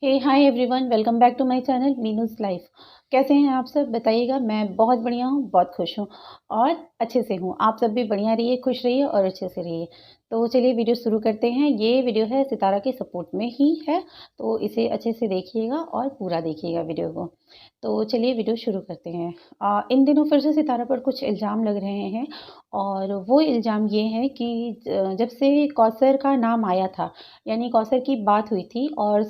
Hey hi everyone, welcome back to my channel Meenu's life. कैसे हैं आप सब? बताइएगा। मैं बहुत बढ़िया हूँ, बहुत खुश हूँ और अच्छे से हूँ। आप सब भी बढ़िया रहिए, खुश रहिए और अच्छे से रहिए। तो चलिए वीडियो शुरू करते हैं। ये वीडियो है सितारा के सपोर्ट में ही है, तो इसे अच्छे से देखिएगा और पूरा देखिएगा वीडियो को। तो चलिए वीडियो शुरू करते हैं। इन दिनों फिर से सितारा पर कुछ इल्ज़ाम लग रहे हैं और वो इल्ज़ाम ये है कि जब से कौसर का नाम आया था, यानी कौसर की बात हुई थी और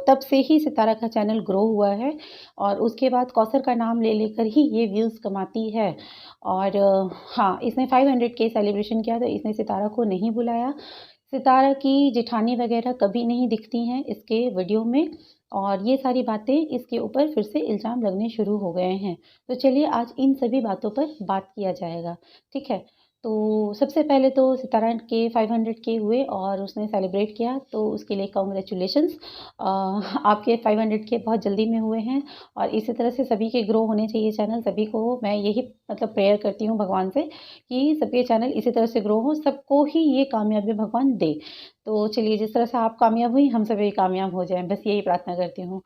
तब से ही सितारा का चैनल ग्रो हुआ है और उसके बाद कौसर का नाम ले लेकर ही ये व्यूज़ कमाती है। और हाँ, इसने 500 के सेलिब्रेशन किया तो इसने सितारा को नहीं बुलाया। सितारा की जेठानी वगैरह कभी नहीं दिखती हैं इसके वीडियो में और ये सारी बातें इसके ऊपर फिर से इल्ज़ाम लगने शुरू हो गए हैं। तो चलिए आज इन सभी बातों पर बात किया जाएगा, ठीक है? तो सबसे पहले तो सितारा के 500 के हुए और उसने सेलिब्रेट किया, तो उसके लिए कांग्रेचुलेशंस। आपके 500 के बहुत जल्दी में हुए हैं और इसी तरह से सभी के ग्रो होने चाहिए चैनल। सभी को मैं यही मतलब प्रेयर करती हूँ भगवान से कि सबके चैनल इसी तरह से ग्रो हो, सबको ही ये कामयाबी भगवान दे। तो चलिए, जिस तरह से आप कामयाब हुई, हम सभी कामयाब हो जाएँ, बस यही प्रार्थना करती हूँ।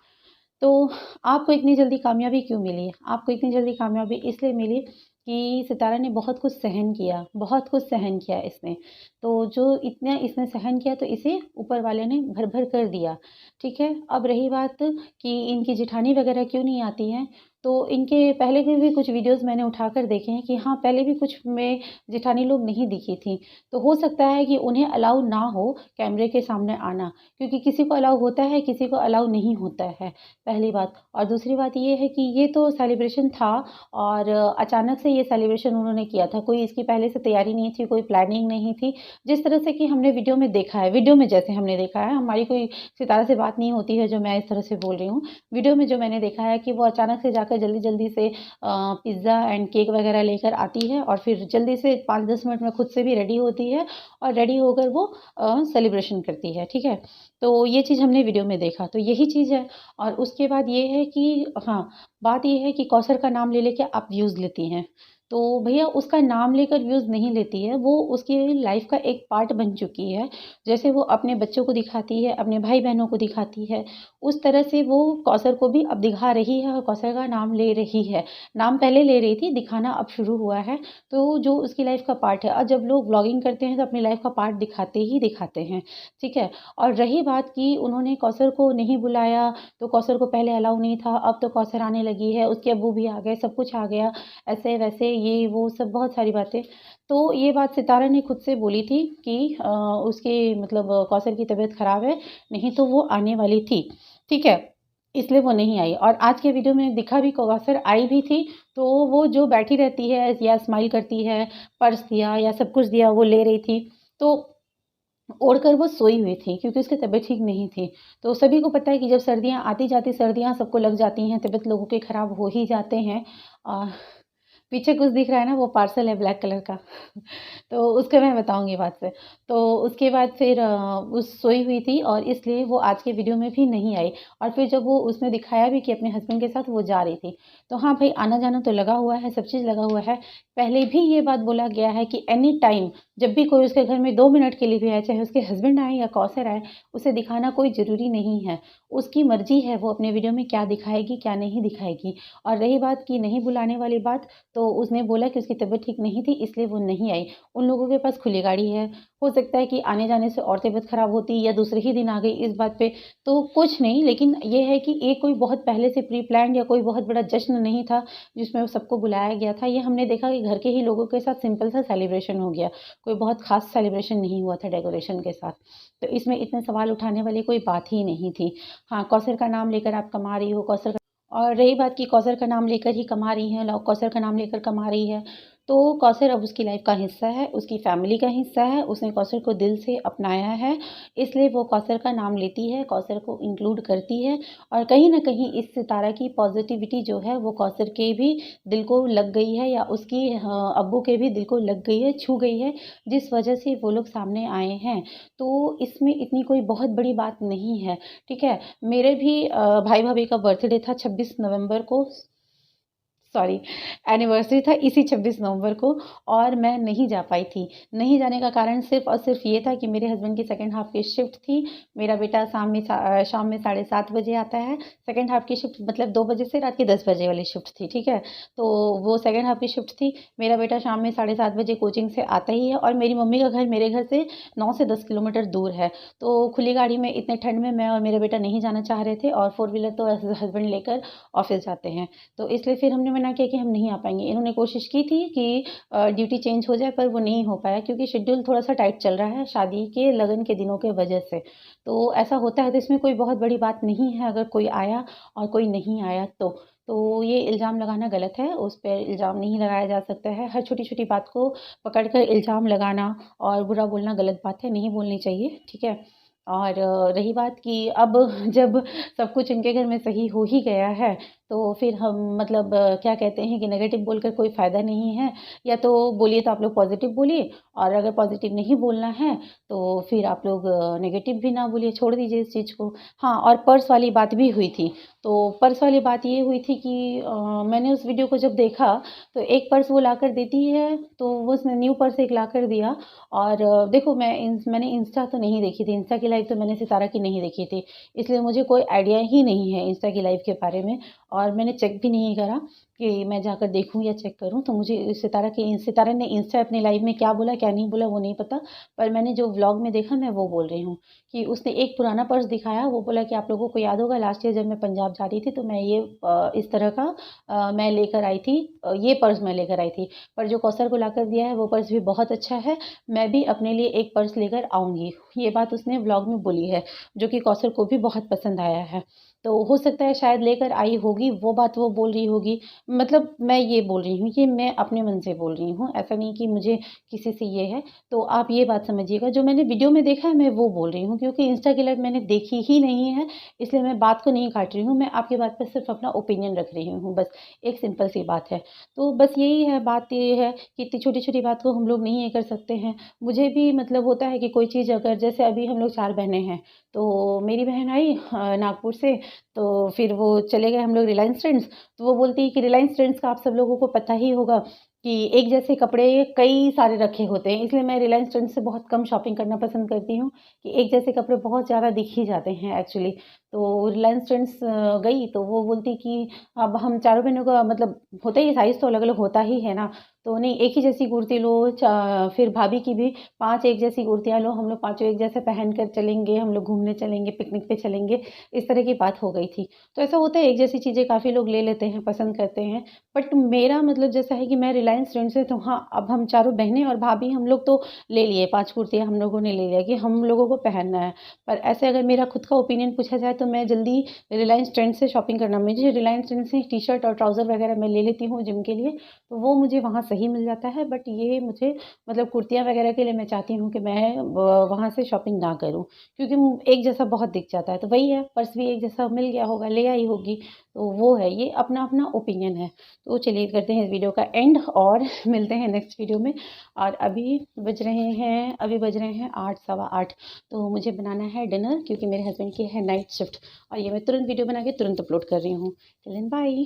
तो आपको इतनी जल्दी कामयाबी क्यों मिली? आपको इतनी जल्दी कामयाबी इसलिए मिली कि सितारा ने बहुत कुछ सहन किया, बहुत कुछ सहन किया इसने। तो जो इतना इसने सहन किया तो इसे ऊपर वाले ने भर-भर कर दिया, ठीक है? अब रही बात कि इनकी जेठानी वगैरह क्यों नहीं आती हैं, तो इनके पहले के भी कुछ वीडियोज़ मैंने उठाकर देखे हैं कि हाँ, पहले भी कुछ में जेठानी लोग नहीं दिखी थी। तो हो सकता है कि उन्हें अलाउ ना हो कैमरे के सामने आना, क्योंकि किसी को अलाउ होता है, किसी को अलाउ नहीं होता है। पहली बात। और दूसरी बात ये है कि ये तो सेलिब्रेशन था और अचानक से ये सेलिब्रेशन उन्होंने किया था। कोई इसकी पहले से तैयारी नहीं थी, कोई प्लानिंग नहीं थी। जिस तरह से कि हमने वीडियो में देखा है, वीडियो में जैसे हमने देखा है, हमारी कोई सितारा से बात नहीं होती है जो मैं इस तरह से बोल रही हूँ। वीडियो में जो मैंने देखा है कि वो अचानक से जाकर जल्दी-जल्दी से पिज़्ज़ा एंड केक वगैरह लेकर आती है और फिर जल्दी से 5-10 मिनट में खुद से भी रेडी होती है और रेडी होकर वो सेलिब्रेशन करती है, ठीक है? तो ये चीज़ हमने वीडियो में देखा, तो यही चीज़ है। और उसके बाद ये है कि हाँ, बात ये है कि कौसर का नाम ले लेके आप व्यूज़ लेती हैं। तो भैया उसका नाम लेकर व्यूज़ नहीं लेती है, वो उसकी लाइफ़ का एक पार्ट बन चुकी है। जैसे वो अपने बच्चों को दिखाती है, अपने भाई-बहनों को दिखाती है, उस तरह से वो कौसर को भी अब दिखा रही है और कौसर का नाम ले रही है। नाम पहले ले रही थी, दिखाना अब शुरू हुआ है, तो जो उसकी लाइफ़ का पार्ट है। और जब लोग व्लॉगिंग करते हैं तो अपनी लाइफ़ का पार्ट दिखाते ही दिखाते हैं, ठीक है? और रही बात कि उन्होंने कौसर को नहीं बुलाया, तो कौसर को पहले अलाउ नहीं था, अब तो कौसर आने लगी है, उसके अब्बू भी आ गए, सब कुछ आ गया, ऐसे-वैसे ये वो सब बहुत सारी बातें। तो ये बात सितारा ने खुद से बोली थी कि उसके मतलब कौसर की तबीयत ख़राब है, नहीं तो वो आने वाली थी, ठीक है? इसलिए वो नहीं आई और आज के वीडियो में दिखा भी कौसर आई भी थी, तो वो जो बैठी रहती है या स्माइल करती है, पर्स दिया या सब कुछ दिया, वो ले रही थी, तो ओढ़कर वो सोई हुई थी क्योंकि उसकी तबीयत ठीक नहीं थी। तो सभी को पता है कि जब सर्दियाँ आती-जाती सर्दियाँ सबको लग जाती हैं, तबीयत लोगों के खराब हो ही जाते हैं। अ, पीछे कुछ दिख रहा है ना, वो पार्सल है ब्लैक कलर का। तो उसका मैं बताऊँगी बाद में। तो उसके बाद फिर उस सोई हुई थी और इसलिए वो आज के वीडियो में भी नहीं आई और फिर जब वो उसने दिखाया भी कि अपने हस्बैंड के साथ वो जा रही थी। तो हाँ भाई, आना-जाना तो लगा हुआ है, सब चीज़ लगा हुआ है। पहले भी ये बात बोला गया है कि एनी टाइम जब भी कोई उसके घर में 2 मिनट के लिए भी आए, चाहे उसके हस्बैंड आएँ या कौसर आए, उसे दिखाना कोई ज़रूरी नहीं है। उसकी मर्ज़ी है वो अपने वीडियो में क्या दिखाएगी, क्या नहीं दिखाएगी। और रही बात कि नहीं बुलाने वाली बात, तो उसने बोला कि उसकी तबीयत ठीक नहीं थी इसलिए वो नहीं आई। उन लोगों के पास खुली गाड़ी है, हो सकता है कि आने-जाने से और तबीयत ख़राब होती या दूसरे ही दिन आ गई इस बात पे तो कुछ नहीं, लेकिन ये है कि ये कोई बहुत पहले से प्री प्लान्ड या कोई बहुत बड़ा जश्न नहीं था जिसमें सबको बुलाया गया था। ये हमने देखा कि घर के ही लोगों के साथ सिंपल सा सेलिब्रेशन हो गया। कोई बहुत ख़ास सेलिब्रेशन नहीं हुआ था डेकोरेशन के साथ। तो इसमें इतने सवाल उठाने वाली कोई बात ही नहीं थी। हाँ, कौसर का नाम लेकर आप कमा रही हो, कौसर का और रही बात कि कौसर का नाम लेकर ही कमा रही हैं, लौ कौसर का नाम लेकर कमा रही है, तो कौसर अब उसकी लाइफ़ का हिस्सा है, उसकी फ़ैमिली का हिस्सा है, उसने कौसर को दिल से अपनाया है, इसलिए वो कौसर का नाम लेती है, कौसर को इंक्लूड करती है और कहीं न कहीं इस सितारा की पॉज़िटिविटी जो है वो कौसर के भी दिल को लग गई है या उसकी अब्बू के भी दिल को लग गई है, छू गई है, जिस वजह से वो लोग सामने आए हैं। तो इसमें इतनी कोई बहुत बड़ी बात नहीं है, ठीक है? मेरे भी भाई-भाभी का बर्थडे था 26 नवंबर को सॉरी एनिवर्सरी था इसी 26 नवंबर को, और मैं नहीं जा पाई थी। नहीं जाने का कारण सिर्फ़ और सिर्फ़ ये था कि मेरे हस्बैंड की सेकंड हाफ़ की शिफ्ट थी। मेरा बेटा शाम में 7:30 बजे आता है। सेकंड हाफ़ की शिफ्ट मतलब 2 बजे से रात के 10 बजे वाली शिफ्ट थी, ठीक है? तो वो सेकंड हाफ़ की शिफ्ट थी। मेरा बेटा शाम में 7:30 बजे कोचिंग से आता ही है, और मेरी मम्मी का घर मेरे घर से 9 से 10 किलोमीटर दूर है। तो खुली गाड़ी में इतने ठंड में मैं और मेरा बेटा नहीं जाना चाह रहे थे, और फ़ोर व्हीलर तो हस्बैंड लेकर ऑफ़िस जाते हैं। तो इसलिए फिर हमने मना किया कि हम नहीं आ पाएँगे। इन्होंने कोशिश की थी कि ड्यूटी चेंज हो जाए, पर वो नहीं हो पाया क्योंकि शेड्यूल थोड़ा-सा टाइट चल रहा है शादी के लगन के दिनों के वजह से। तो ऐसा होता है, तो इसमें कोई बहुत बड़ी बात नहीं है अगर कोई आया और कोई नहीं आया तो। तो ये इल्ज़ाम लगाना गलत है, उस पे इल्ज़ाम नहीं लगाया जा सकता है। हर छोटी-छोटी बात को पकड़ कर इल्ज़ाम लगाना और बुरा बोलना गलत बात है, नहीं बोलनी चाहिए, ठीक है? और रही बात कि अब जब सब कुछ उनके घर में सही हो ही गया है, तो फिर हम मतलब क्या कहते हैं कि नेगेटिव बोलकर कोई फ़ायदा नहीं है। या तो बोलिए तो आप लोग पॉज़िटिव बोलिए, और अगर पॉज़िटिव नहीं बोलना है, तो फिर आप लोग नेगेटिव भी ना बोलिए, छोड़ दीजिए इस चीज़ को। हाँ, और पर्स वाली बात भी हुई थी। तो पर्स वाली बात ये हुई थी कि मैंने उस वीडियो को जब देखा, तो एक पर्स वो लाकर देती है, तो वो उसने न्यू पर्स एक लाकर दिया। और देखो मैंने इंस्टा तो नहीं देखी थी, इंस्टा की लाइव तो मैंने सितारा की नहीं देखी थी, इसलिए मुझे कोई आइडिया ही नहीं है इंस्टा की लाइव के बारे में, और मैंने चेक भी नहीं करा कि मैं जाकर देखूँ या चेक करूँ। तो मुझे सितारा ने इंस्टा अपनी लाइव में क्या बोला, क्या नहीं बोला वो नहीं पता, पर मैंने जो व्लॉग में देखा मैं वो बोल रही हूँ कि उसने एक पुराना पर्स दिखाया, वो बोला कि आप लोगों को याद होगा लास्ट ईयर जब मैं पंजाब जा रही थी, तो मैं ये इस तरह का मैं लेकर आई थी, ये पर्स मैं लेकर आई थी। पर जो कौसर को लाकर दिया है वो पर्स भी बहुत अच्छा है, मैं भी अपने लिए एक पर्स लेकर आऊँगी। ये बात उसने व्लॉग में बोली है, जो कि कौसर को भी बहुत पसंद आया है। तो हो सकता है शायद लेकर आई होगी, वो बात वो बोल रही होगी। मतलब मैं ये बोल रही हूँ, ये मैं अपने मन से बोल रही हूँ, ऐसा नहीं कि मुझे किसी से ये है। तो आप ये बात समझिएगा, जो मैंने वीडियो में देखा है मैं वो बोल रही हूँ, क्योंकि इंस्टा की लाइव मैंने देखी ही नहीं है, इसलिए मैं बात को नहीं काट रही हूँ, मैं आपकी बात पे सिर्फ़ अपना ओपिनियन रख रही हूँ बस, एक सिंपल सी बात है। तो बस यही है, बात ये है कि इतनी छोटी-छोटी बात को हम लोग नहीं ये कर सकते हैं। मुझे भी मतलब होता है कि कोई चीज़ अगर जैसे अभी हम लोग 4 बहनें हैं, तो मेरी बहन आई नागपुर से, तो फिर वो चले गए हम लोग रिलायंस ट्रेंड्स, तो वो बोलती है कि रिलायंस ट्रेंड्स का आप सब लोगों को पता ही होगा कि एक जैसे कपड़े कई सारे रखे होते हैं, इसलिए मैं रिलायंस ट्रेंड्स से बहुत कम शॉपिंग करना पसंद करती हूँ कि एक जैसे कपड़े बहुत ज़्यादा दिख ही जाते हैं एक्चुअली। तो रिलायंस ट्रेंड्स गई तो वो बोलती कि अब हम चारों बहनों का मतलब होता ही साइज़ तो अलग-अलग होता ही है ना, तो नहीं एक ही जैसी कुर्ती लो, फिर भाभी की भी 5 एक जैसी कुर्तियाँ लो, हम लोग पाँचों एक जैसे पहन कर चलेंगे, हम लोग घूमने चलेंगे, पिकनिक पे चलेंगे, इस तरह की बात हो गई थी। तो ऐसा होता है एक जैसी चीज़ें काफ़ी लोग ले लेते हैं, पसंद करते हैं। बट मेरा मतलब जैसा है कि मैं रिलायंस ट्रेंड्स से तो हाँ, अब हम चारों बहनें और भाभी हम लोग तो ले लिए 5 कुर्तियाँ हम लोगों ने ले लिया कि हम लोगों को पहनना है। पर ऐसे अगर मेरा खुद का ओपिनियन पूछा जाए तो मैं जल्दी रिलायंस ट्रेंड्स से शॉपिंग करना, मुझे रिलायंस ट्रेंड्स से टी-शर्ट और ट्राउज़र वगैरह मैं ले लेती हूँ जिम के लिए, तो वो मुझे वहाँ सही मिल जाता है। बट ये मुझे मतलब कुर्तियाँ वगैरह के लिए मैं चाहती हूँ कि मैं वहाँ से शॉपिंग ना करूँ, क्योंकि एक जैसा बहुत दिख जाता है। तो वही है, पर्स भी एक जैसा मिल गया होगा, ले आई होगी, तो वो है, ये अपना-अपना ओपिनियन है। तो चलिए करते हैं इस वीडियो का एंड और मिलते हैं नेक्स्ट वीडियो में। और अभी बज रहे हैं 8 सवा 8, तो मुझे बनाना है डिनर क्योंकि मेरे हस्बैंड की है नाइट शिफ्ट, और ये मैं तुरंत वीडियो बना के तुरंत अपलोड कर रही हूँ। Till then bye.